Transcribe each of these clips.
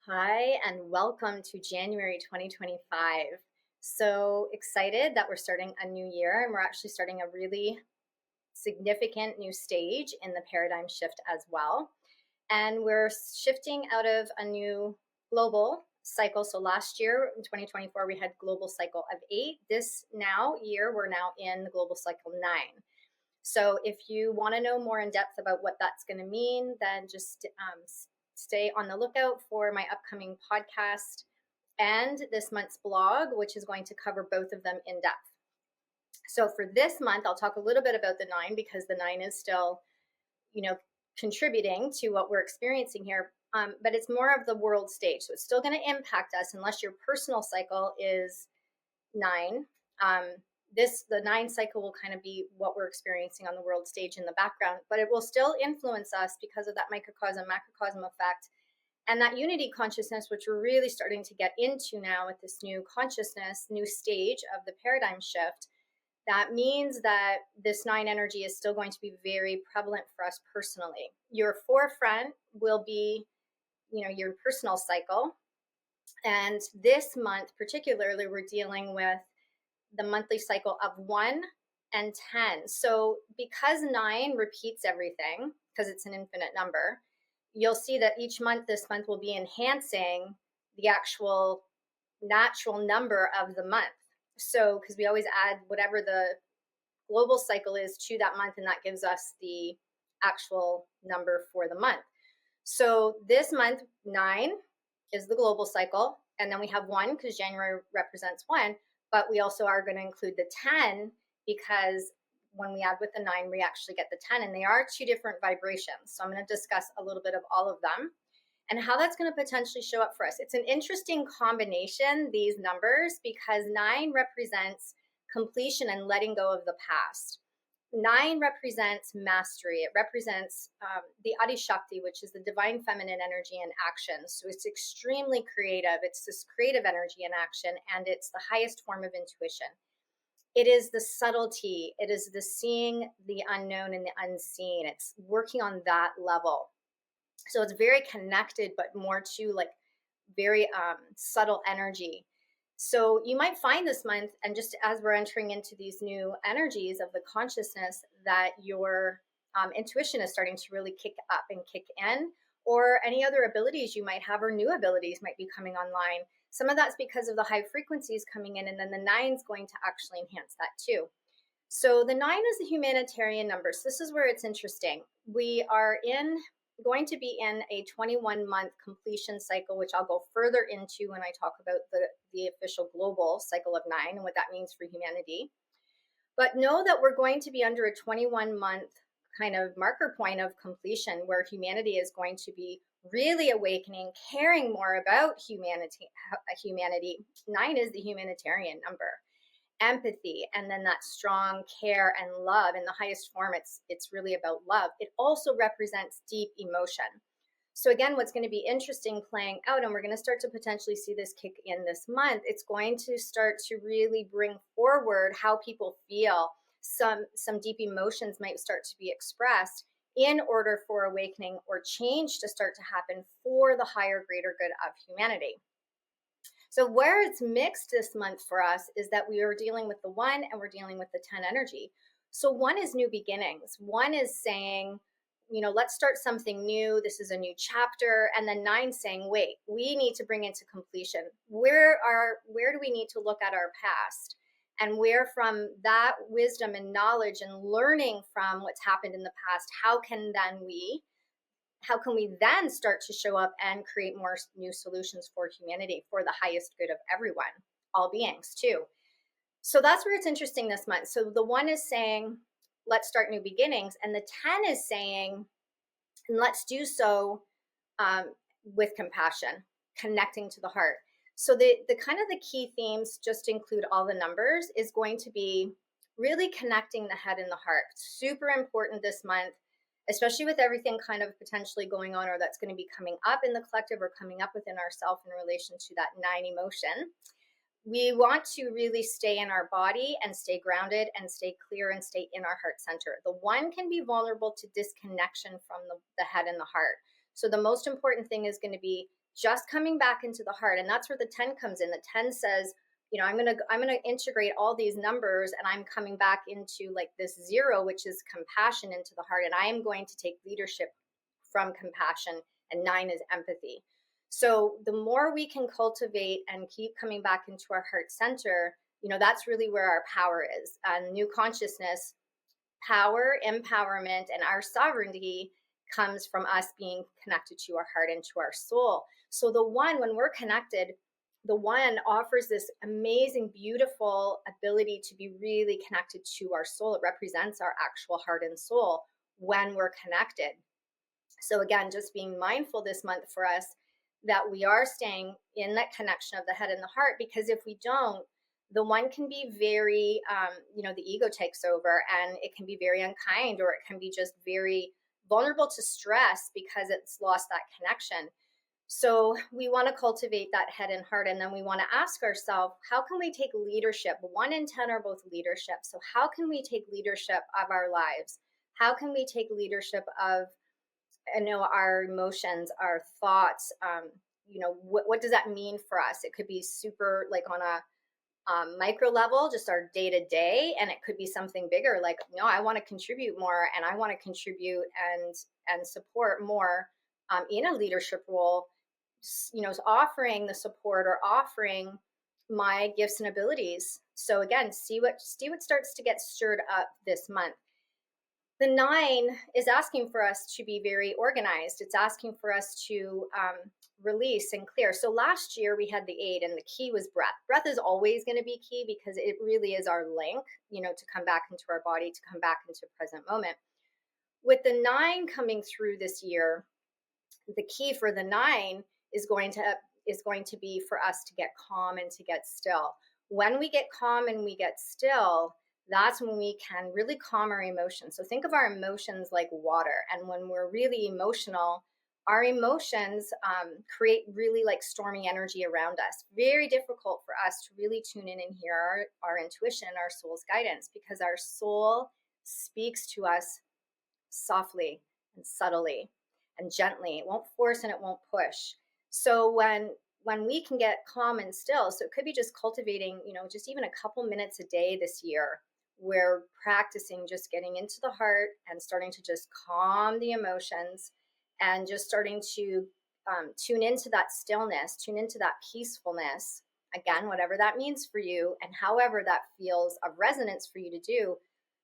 Hi, and welcome to January 2025. So excited that we're starting a new year and we're actually starting a really significant new stage in the paradigm shift as well. And we're shifting out of a new global cycle. So last year in 2024, we had global cycle of 8. This year, we're now in the global cycle 9. So if you want to know more in depth about what that's going to mean, then just stay on the lookout for my upcoming podcast and this month's blog, which is going to cover both of them in depth. So for this month, I'll talk a little bit about the 9 because the 9 is still, contributing to what we're experiencing here. But it's more of the world stage. So it's still going to impact us unless your personal cycle is 9. The 9 cycle will kind of be what we're experiencing on the world stage in the background, but it will still influence us because of that microcosm, macrocosm effect, and that unity consciousness, which we're really starting to get into now with this new consciousness, new stage of the paradigm shift. That means that this 9 energy is still going to be very prevalent for us personally. Your forefront will be, your personal cycle. And this month, particularly, we're dealing with the monthly cycle of 1 and 10. So because 9 repeats everything, because it's an infinite number, you'll see that each month, this month will be enhancing the actual natural number of the month. So because we always add whatever the global cycle is to that month, and that gives us the actual number for the month. So this month, 9 is the global cycle, and then we have 1 because January represents 1, but we also are going to include the 10 because when we add with the 9, we actually get the 10, and they are 2 different vibrations. So I'm going to discuss a little bit of all of them and how that's going to potentially show up for us. It's an interesting combination, these numbers, because 9 represents completion and letting go of the past. 9 represents mastery. It represents the Adi Shakti, which is the divine feminine energy in action. So it's extremely creative. It's this creative energy in action, and it's the highest form of intuition. It is the subtlety. It is the seeing the unknown and the unseen. It's working on that level. So it's very connected, but more to like very subtle energy. So you might find this month, and just as we're entering into these new energies of the consciousness, that your intuition is starting to really kick up and kick in, or any other abilities you might have, or new abilities might be coming online. Some of that's because of the high frequencies coming in, and then the 9 is going to actually enhance that too. So the 9 is the humanitarian number. So this is where it's interesting. We are going to be in a 21-month completion cycle, which I'll go further into when I talk about the official global cycle of 9 and what that means for humanity. But know that we're going to be under a 21-month kind of marker point of completion where humanity is going to be really awakening, caring more about humanity. 9 is the humanitarian number. Empathy, and then that strong care and love in the highest form. It's really about love. It also represents deep emotion. So again, what's going to be interesting playing out, and we're going to start to potentially see this kick in this month, it's going to start to really bring forward how people feel. Some deep emotions might start to be expressed in order for awakening or change to start to happen for the higher, greater good of humanity. So where it's mixed this month for us is that we are dealing with the 1 and we're dealing with the 10 energy. So 1 is new beginnings. 1 is saying, let's start something new. This is a new chapter. And then 9 saying, wait, we need to bring into completion. Where do we need to look at our past? And where from that wisdom and knowledge and learning from what's happened in the past, how can we then start to show up and create more new solutions for humanity, for the highest good of everyone, all beings too. So that's where it's interesting this month. So the 1 is saying, let's start new beginnings. And the 10 is saying, and let's do so with compassion, connecting to the heart. So the kind of the key themes, just to include all the numbers, is going to be really connecting the head and the heart. Super important this month, especially with everything kind of potentially going on, or that's going to be coming up in the collective or coming up within ourselves in relation to that 9 emotion. We want to really stay in our body and stay grounded and stay clear and stay in our heart center. The 1 can be vulnerable to disconnection from the head and the heart. So the most important thing is going to be just coming back into the heart. And that's where the 10 comes in. The 10 says, I'm going to integrate all these numbers, and I'm coming back into like this 0, which is compassion, into the heart. And I am going to take leadership from compassion. And 9 is empathy. So the more we can cultivate and keep coming back into our heart center, that's really where our power is. And new consciousness, power, empowerment, and our sovereignty comes from us being connected to our heart and to our soul. So the one, when we're connected, the one offers this amazing, beautiful ability to be really connected to our soul. It represents our actual heart and soul when we're connected. So again, just being mindful this month for us that we are staying in that connection of the head and the heart, because if we don't, the one can be very, the ego takes over, and it can be very unkind, or it can be just very vulnerable to stress because it's lost that connection. So we want to cultivate that head and heart, and then we want to ask ourselves, how can we take leadership? 1 and 10 are both leadership. So how can we take leadership of our lives? How can we take leadership of our emotions, our thoughts? What does that mean for us? It could be super like on a micro level, just our day to day, and it could be something bigger, like, no, I want to contribute more, and I want to contribute and support more in a leadership role. Offering the support or offering my gifts and abilities. So again, see what starts to get stirred up this month. The 9 is asking for us to be very organized. It's asking for us to release and clear. So last year we had the 8, and the key was breath. Breath is always going to be key because it really is our link, to come back into our body, to come back into present moment. With the 9 coming through this year, the key for the 9 is going to be for us to get calm and to get still. When we get calm and we get still, that's when we can really calm our emotions. So think of our emotions like water. And when we're really emotional, our emotions create really like stormy energy around us. Very difficult for us to really tune in and hear our intuition, our soul's guidance, because our soul speaks to us softly and subtly and gently. It won't force and it won't push. So when we can get calm and still, so it could be just cultivating, just even a couple minutes a day this year, we're practicing just getting into the heart and starting to just calm the emotions, and just starting to tune into that stillness, tune into that peacefulness. Again, whatever that means for you, and however that feels of resonance for you to do,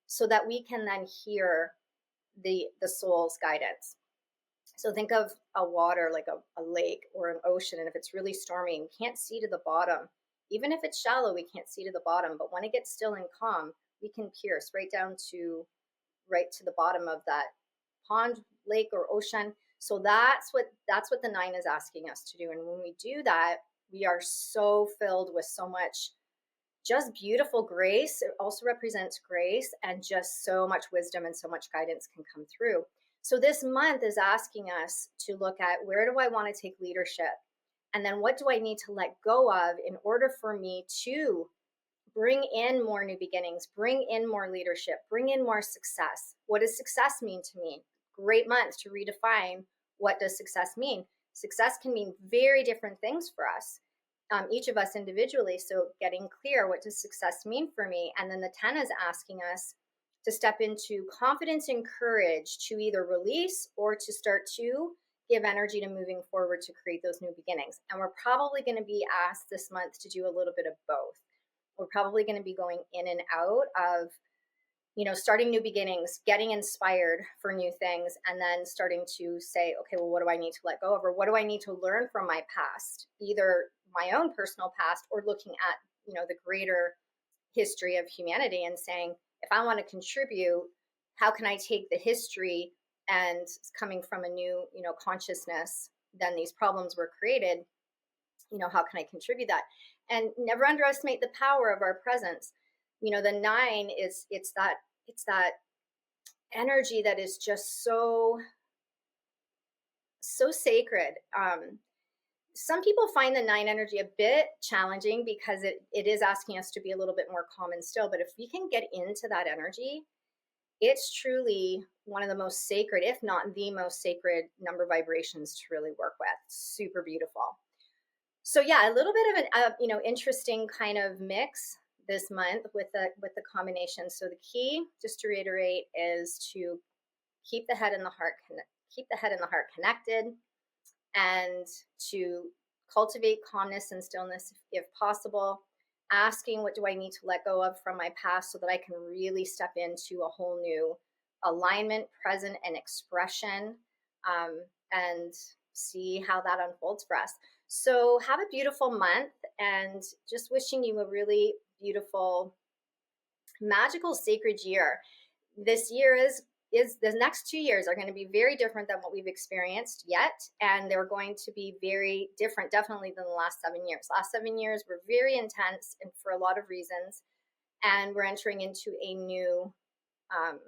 so that we can then hear the soul's guidance. So think of a water, like a lake or an ocean, and if it's really stormy, we can't see to the bottom. Even if it's shallow, we can't see to the bottom. But when it gets still and calm, we can pierce right to the bottom of that pond, lake, or ocean. So that's what the 9 is asking us to do. And when we do that, we are so filled with so much just beautiful grace. It also represents grace, and just so much wisdom and so much guidance can come through. So this month is asking us to look at, where do I want to take leadership? And then what do I need to let go of in order for me to bring in more new beginnings, bring in more leadership, bring in more success? What does success mean to me? Great month to redefine, what does success mean? Success can mean very different things for us, each of us individually. So getting clear, what does success mean for me? And then the 10 is asking us to step into confidence and courage to either release or to start to give energy to moving forward to create those new beginnings. And we're probably going to be asked this month to do a little bit of both. We're probably going to be going in and out of, starting new beginnings, getting inspired for new things, and then starting to say, okay, well, what do I need to let go of? Or what do I need to learn from my past, either my own personal past or looking at, the greater history of humanity and saying, if I want to contribute, how can I take the history and coming from a new, consciousness, then these problems were created, how can I contribute that? And never underestimate the power of our presence. The 9 is, it's that energy that is just so sacred. Some people find the 9 energy a bit challenging because it is asking us to be a little bit more calm and still. But if we can get into that energy, it's truly one of the most sacred, if not the most sacred number vibrations to really work with. Super beautiful. So yeah, a little bit of an interesting kind of mix this month with the combination. So the key, just to reiterate, is to keep the head and the heart keep the head and the heart connected, and to cultivate calmness and stillness if possible, asking what do I need to let go of from my past so that I can really step into a whole new alignment, present, and expression, and see how that unfolds for us. So have a beautiful month, and just wishing you a really beautiful, magical, sacred year. This year is the next 2 years are going to be very different than what we've experienced yet, and they're going to be very different, definitely, than the last 7 years. Last 7 years were very intense, and for a lot of reasons, and we're entering into a new um,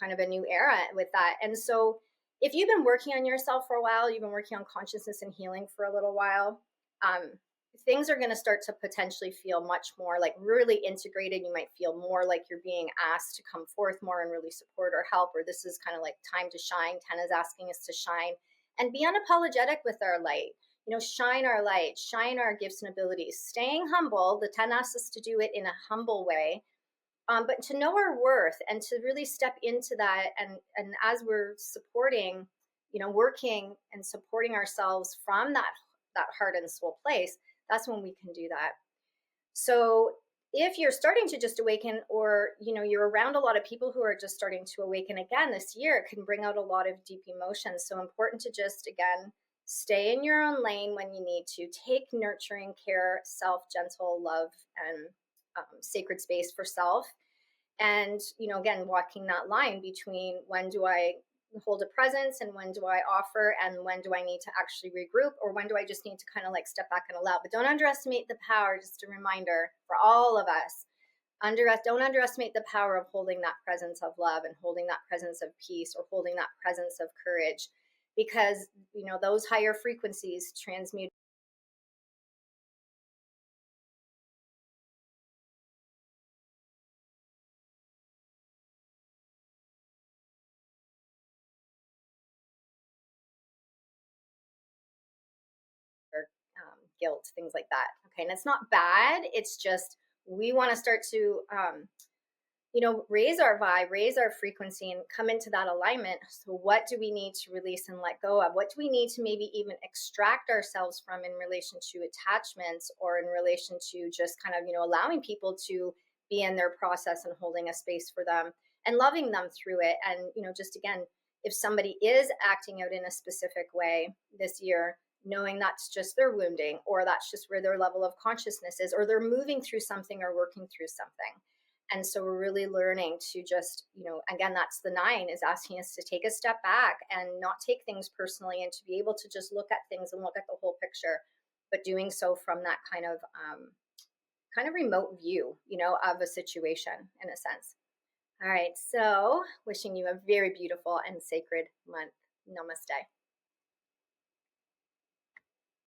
kind of a new era with that. And so if you've been working on yourself for a while, you've been working on consciousness and healing for a little while, um, things are going to start to potentially feel much more like really integrated. You might feel more like you're being asked to come forth more and really support or help, or this is kind of like time to shine. 10 is asking us to shine and be unapologetic with our light. Shine our light, shine our gifts and abilities, staying humble. The 10 asks us to do it in a humble way, but to know our worth and to really step into that. And as we're supporting, working and supporting ourselves from that heart and soul place, that's when we can do that. So if you're starting to just awaken, or you're around a lot of people who are just starting to awaken again this year, it can bring out a lot of deep emotions. So important to just, again, stay in your own lane when you need to. Take nurturing care, self, gentle love, and sacred space for self. And again, walking that line between when do I hold a presence and when do I offer, and when do I need to actually regroup, or when do I just need to kind of like step back and allow. But don't underestimate the power. Just a reminder for all of us, don't underestimate the power of holding that presence of love and holding that presence of peace, or holding that presence of courage, because those higher frequencies transmute guilt, things like that. Okay, and it's not bad. It's just we want to start to raise our vibe, raise our frequency, and come into that alignment. So what do we need to release and let go of? What do we need to maybe even extract ourselves from in relation to attachments, or in relation to just kind of allowing people to be in their process and holding a space for them and loving them through it. And just again, if somebody is acting out in a specific way this year, knowing that's just their wounding, or that's just where their level of consciousness is, or they're moving through something or working through something. And so we're really learning to just, again, that's the 9, is asking us to take a step back and not take things personally, and to be able to just look at things and look at the whole picture, but doing so from that kind of remote view, of a situation, in a sense. All right. So wishing you a very beautiful and sacred month. Namaste.